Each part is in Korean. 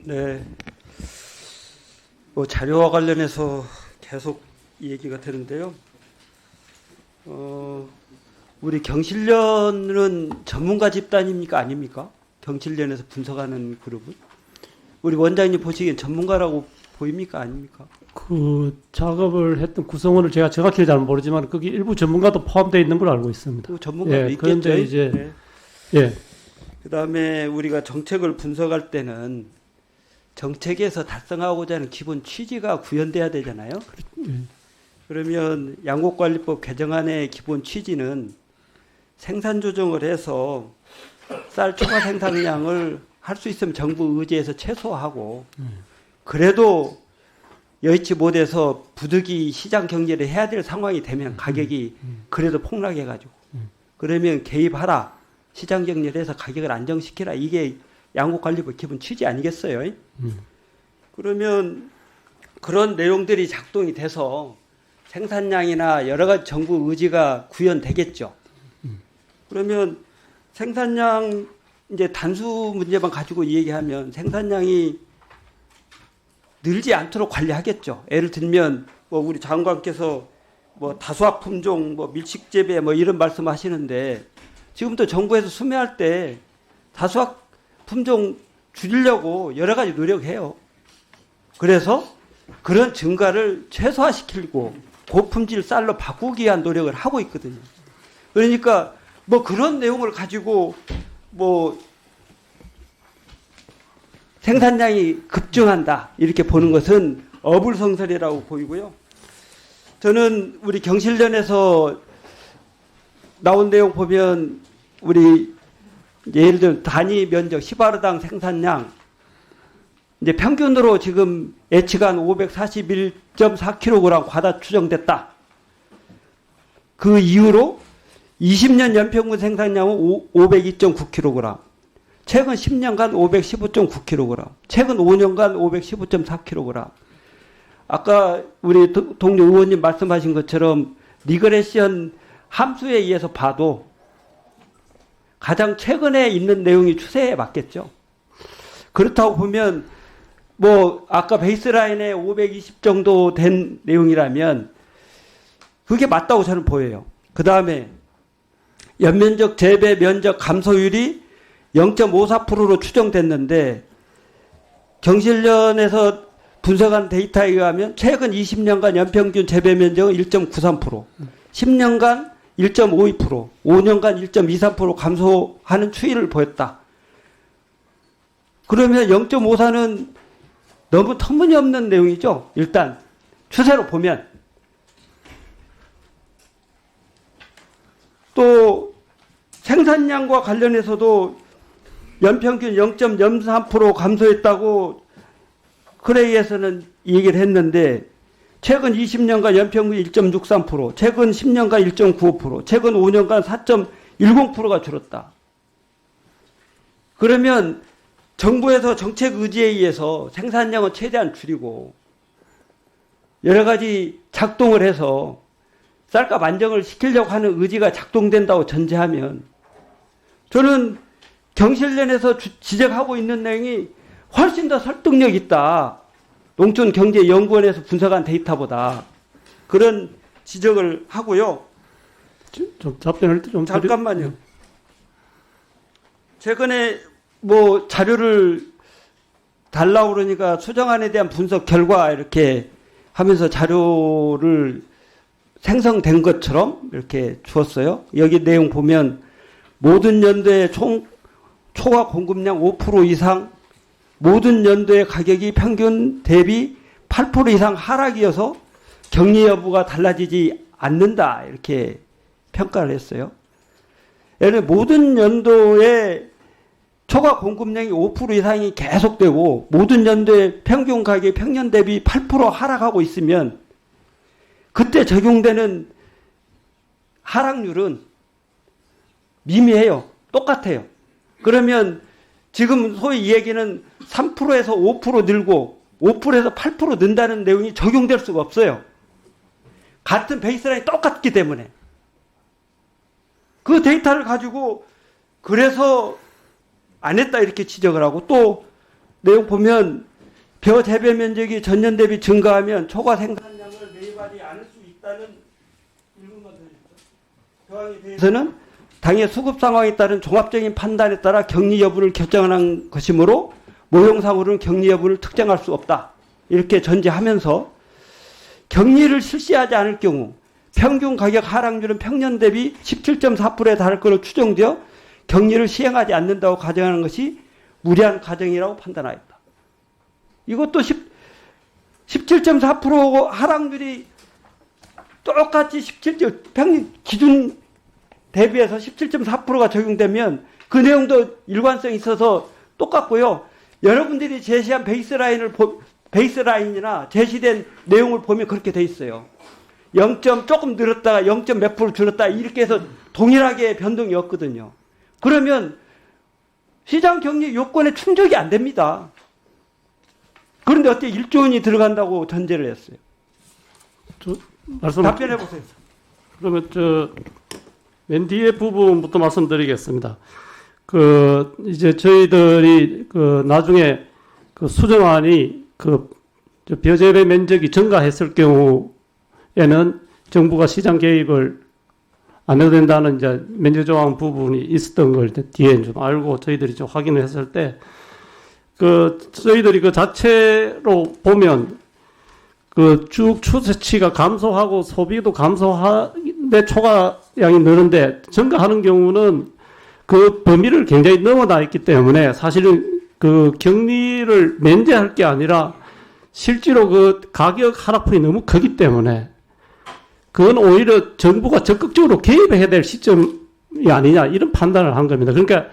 네. 뭐 자료와 관련해서 계속 얘기가 되는데요. 우리 경실련은 전문가 집단입니까? 아닙니까? 경실련에서 분석하는 그룹은? 우리 원장님 보시기엔 전문가라고 보입니까? 아닙니까? 그 작업을 했던 구성원을 제가 정확히 잘 모르지만 거기 일부 전문가도 포함되어 있는 걸로 알고 있습니다. 그 전문가도 예, 있겠죠. 그런데 이제 네. 예, 그다음에 우리가 정책을 분석할 때는 정책에서 달성하고자 하는 기본 취지가 구현돼야 되잖아요. 예. 그러면 양곡관리법 개정안의 기본 취지는 생산 조정을 해서 쌀 초과 생산량을 할 수 있으면 정부 의지에서 최소화하고 그래도 여의치 못해서 부득이 시장 경제를 해야 될 상황이 되면 가격이 그래도 폭락해가지고 그러면 개입하라, 시장 경제를 해서 가격을 안정시키라, 이게 양곡관리법 기본 취지 아니겠어요? 그러면 그런 내용들이 작동이 돼서 생산량이나 여러 가지 정부 의지가 구현되겠죠. 그러면 생산량 이제 단수 문제만 가지고 얘기하면 생산량이 늘지 않도록 관리하겠죠. 예를 들면 뭐 우리 장관께서 뭐 다수학 품종, 뭐 밀식 재배 뭐 이런 말씀하시는데 지금도 정부에서 수매할 때 다수학 품종 줄이려고 여러 가지 노력해요. 그래서 그런 증가를 최소화시키고 고품질 쌀로 바꾸기 위한 노력을 하고 있거든요. 그러니까 뭐 그런 내용을 가지고 뭐 생산량이 급증한다 이렇게 보는 것은 어불성설이라고 보이고요. 저는 우리 경실련에서 나온 내용 보면 우리 예를 들어 단위 면적 10아르당 생산량 이제 평균으로 지금 예측한 541.4kg 과다 추정됐다. 그 이후로 20년 연평균 생산량은 502.9kg, 최근 10년간 515.9kg, 최근 5년간 515.4kg. 아까 우리 동료 의원님 말씀하신 것처럼 리그레션 함수에 의해서 봐도 가장 최근에 있는 내용이 추세에 맞겠죠. 그렇다고 보면 뭐 아까 베이스라인에 520 정도 된 내용이라면 그게 맞다고 저는 보여요. 그 다음에 연면적 재배 면적 감소율이 0.54%로 추정됐는데 경실련에서 분석한 데이터에 의하면 최근 20년간 연평균 재배 면적은 1.93%, 10년간 1.52%, 5년간 1.23% 감소하는 추이를 보였다. 그러면 0.54는 너무 터무니없는 내용이죠. 일단 추세로 보면. 또 생산량과 관련해서도 연평균 0.03% 감소했다고 크레이에서는 얘기를 했는데 최근 20년간 연평균 1.63%, 최근 10년간 1.95%, 최근 5년간 4.10%가 줄었다. 그러면 정부에서 정책 의지에 의해서 생산량을 최대한 줄이고 여러 가지 작동을 해서 쌀값 안정을 시키려고 하는 의지가 작동된다고 전제하면 저는 경실련에서 지적하고 있는 내용이 훨씬 더 설득력 있다. 농촌경제연구원에서 분석한 데이터보다 그런 지적을 하고요. 좀 답변할 때 좀 잠깐만요. 최근에 뭐 자료를 달라고 그러니까 수정안에 대한 분석 결과 이렇게 하면서 자료를 생성된 것처럼 이렇게 주었어요. 여기 내용 보면 모든 연도의 초과 공급량 5% 이상, 모든 연도의 가격이 평균 대비 8% 이상 하락이어서 격리 여부가 달라지지 않는다 이렇게 평가를 했어요. 예를 들어 모든 연도의 초과 공급량이 5% 이상이 계속되고 모든 연도의 평균 가격이 평년 대비 8% 하락하고 있으면 그때 적용되는 하락률은 미미해요. 똑같아요. 그러면 지금 소위 이 얘기는 3%에서 5% 늘고 5%에서 8% 는다는 내용이 적용될 수가 없어요. 같은 베이스라인이 똑같기 때문에. 그 데이터를 가지고 그래서 안 했다 이렇게 지적을 하고 또 내용 보면 벼 재배 면적이 전년 대비 증가하면 초과 생산량을 매입하지 않을 수 있다는 일부만 더 있죠. 교황에 대해서는 당의 수급 상황에 따른 종합적인 판단에 따라 격리 여부를 결정하는 것이므로 모형상으로는 격리 여부를 특정할 수 없다. 이렇게 전제하면서 격리를 실시하지 않을 경우 평균 가격 하락률은 평년 대비 17.4%에 달할 것으로 추정되어 격리를 시행하지 않는다고 가정하는 것이 무리한 가정이라고 판단하였다. 이것도 17.4% 하락률이 똑같이 17. 평균 기준 대비해서 17.4%가 적용되면 그 내용도 일관성이 있어서 똑같고요. 여러분들이 제시한 베이스라인이나 제시된 내용을 보면 그렇게 돼 있어요. 0. 조금 늘었다가 0. 몇 프로 줄었다 이렇게 해서 동일하게 변동이 없거든요. 그러면 시장 격리 요건에 충족이 안 됩니다. 그런데 어떻게 1조 원이 들어간다고 전제를 했어요? 답변해 보세요. 그러면 맨 뒤에 부분부터 말씀드리겠습니다. 이제 저희들이 나중에 수정안이 벼재배 면적이 증가했을 경우에는 정부가 시장 개입을 안 해도 된다는 이제 면제 조항 부분이 있었던 걸 뒤에 좀 알고 저희들이 좀 확인을 했을 때, 저희들이 자체로 보면 쭉 추세치가 감소하고 소비도 감소하는데 초과량이 느는데 증가하는 경우는 그 범위를 굉장히 넘어나 있기 때문에 사실은 격리를 면제할 게 아니라 실제로 가격 하락폭이 너무 크기 때문에 그건 오히려 정부가 적극적으로 개입해야 될 시점이 아니냐 이런 판단을 한 겁니다. 그러니까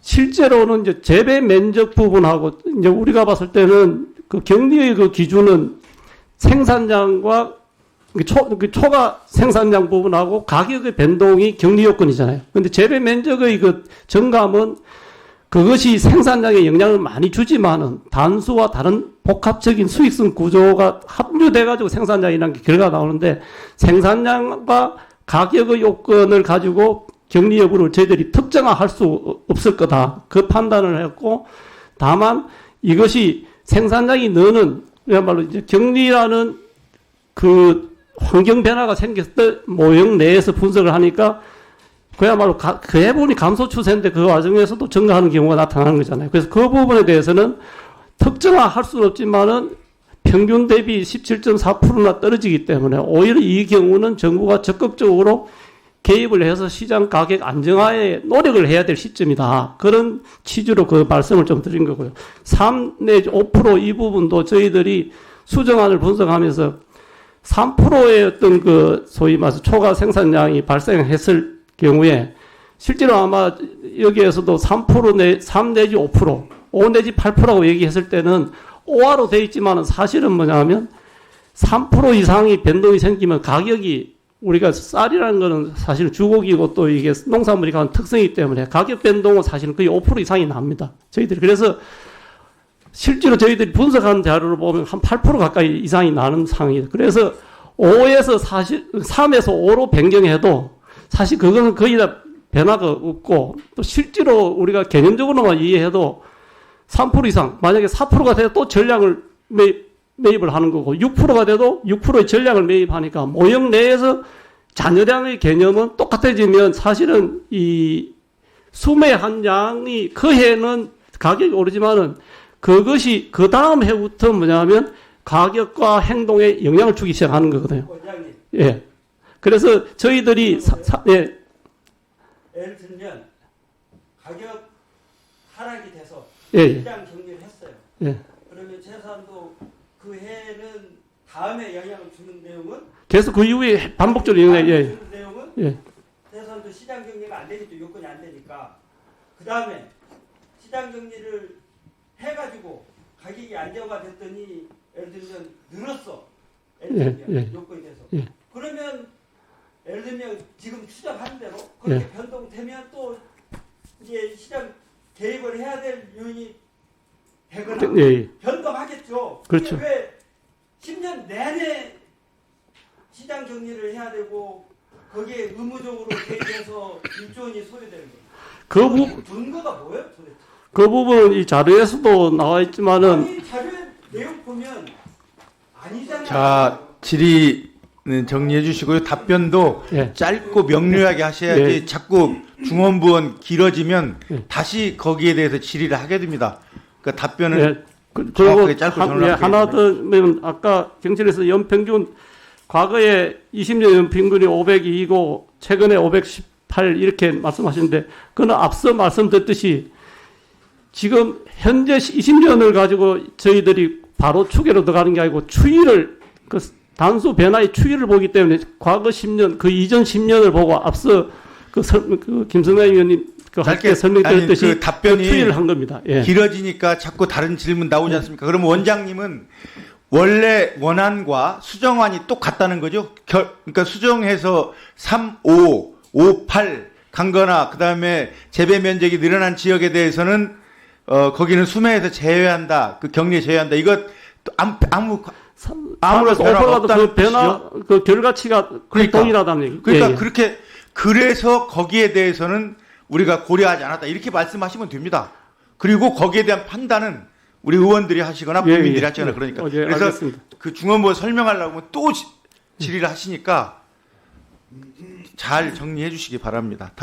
실제로는 이제 재배 면적 부분하고 이제 우리가 봤을 때는 격리의 기준은 생산량과 초과 생산량 부분하고 가격의 변동이 격리 요건이잖아요. 그런데 재배 면적의 증감은 그것이 생산량에 영향을 많이 주지만은 단수와 다른 복합적인 수익성 구조가 합류돼가지고 생산량이라는 게 결과가 나오는데 생산량과 가격의 요건을 가지고 격리 여부를 저희들이 특정화할 수 없을 거다. 그 판단을 했고 다만 이것이 생산량이 느는 그야말로 이제 격리라는 환경 변화가 생겼을 때 모형 내에서 분석을 하니까 그야말로 해보니 감소 추세인데 그 와중에서도 증가하는 경우가 나타나는 거잖아요. 그래서 그 부분에 대해서는 특정화할 수는 없지만은 평균 대비 17.4%나 떨어지기 때문에 오히려 이 경우는 정부가 적극적으로 개입을 해서 시장 가격 안정화에 노력을 해야 될 시점이다. 그런 취지로 말씀을 좀 드린 거고요. 3 내지 5% 이 부분도 저희들이 수정안을 분석하면서 3%의 어떤 소위 말해서 초과 생산량이 발생했을 경우에 실제로 아마 여기에서도 3 내지 5%, 5 내지 8%라고 얘기했을 때는 5화로 되어 있지만은 사실은 뭐냐면 3% 이상이 변동이 생기면 가격이 우리가 쌀이라는 거는 사실 주곡이고 또 이게 농산물이 가는 특성이기 때문에 가격 변동은 사실은 거의 5% 이상이 납니다. 저희들이 그래서 실제로 저희들이 분석한 자료를 보면 한 8% 가까이 이상이 나는 상황이에요. 그래서 5에서 사실 3에서 5로 변경해도 사실 그거는 거의 다 변화가 없고 또 실제로 우리가 개념적으로만 이해해도 3% 이상 만약에 4%가 돼도 또 전량을 매입을 하는 거고 6%가 돼도 6%의 전량을 매입하니까 모형 내에서 잔여량의 개념은 똑같아지면 사실은 이 수매한 양이 그 해는 가격이 오르지만은 그것이 그 다음 해부터 뭐냐면 가격과 행동에 영향을 주기 시작하는 거거든요. 원장님. 예. 그래서 저희들이 예. 예를 들면 가격 하락이 돼서 예. 시장 격리를 했어요. 예. 그러면 최소한도 그 해는 다음에 영향을 주는 내용은 계속 그 이후에 반복적으로 영향 예. 주는 내용은 예. 최소한도 시장 격리가 안 되겠죠. 요건이 안 되니까. 그 다음에 시장 격리를 해가지고 가격이 안정화 됐더니 예를 들면 늘었어. 예를 들면 요건이 돼서. 예. 그러면 예를 들면 지금 추정하는 대로 그렇게 예. 변동되면 또 이제 시장 개입을 해야 될 요인이 되거나 예. 변동하겠죠. 그렇죠. 왜 10년 내내 시장 격리를 해야 되고 거기에 의무적으로 개입해서 1조 원이 소요되는 거예요. 그 부분 근거가 뭐예요 도대체? 그 부분은 이 자료에서도 나와 있지만은 아니, 자료 내용 보면 아니잖아요. 자, 질의는 정리해 주시고요. 답변도 예. 짧고 명료하게 하셔야지 예. 자꾸 중원부원 길어지면 예. 다시 거기에 대해서 질의를 하게 됩니다. 그러니까 답변을 예. 그리고 정확하게 짧고 정확하게 하나 더면 아까 경찰에서 연평균 과거에 20년 연평균이 502고 최근에 518 이렇게 말씀하시는데 그는 앞서 말씀드렸듯이 지금 현재 20년을 가지고 저희들이 바로 추계로 들어가는 게 아니고 추이를 그 단수 변화의 추이를 보기 때문에 과거 10년 그 이전 10년을 보고 앞서 그 김성래 의원님 그 짧게, 함께 설명드렸듯이 아니, 그 답변이 추이를 한 겁니다. 예. 길어지니까 자꾸 다른 질문 나오지 않습니까? 그러면 원장님은 원래 원안과 수정안이 똑같다는 거죠? 그러니까 수정해서 3, 5, 5, 8 간거나 그다음에 재배 면적이 늘어난 지역에 대해서는 거기는 수매에서 제외한다. 그 격리에 제외한다. 이거 아무런 변화가 없다는 그 변화 뜻이죠? 그 결과치가 그러니까. 동일하다는 얘기. 그러니까 예, 예. 그렇게 그래서 거기에 대해서는 우리가 고려하지 않았다. 이렇게 말씀하시면 됩니다. 그리고 거기에 대한 판단은 우리 의원들이 하시거나 예, 국민들이 예. 하시거나 그러니까. 예, 그래서 알겠습니다. 그 중원부 설명하려고 하면 또 질의를 하시니까 잘 정리해 주시기 바랍니다.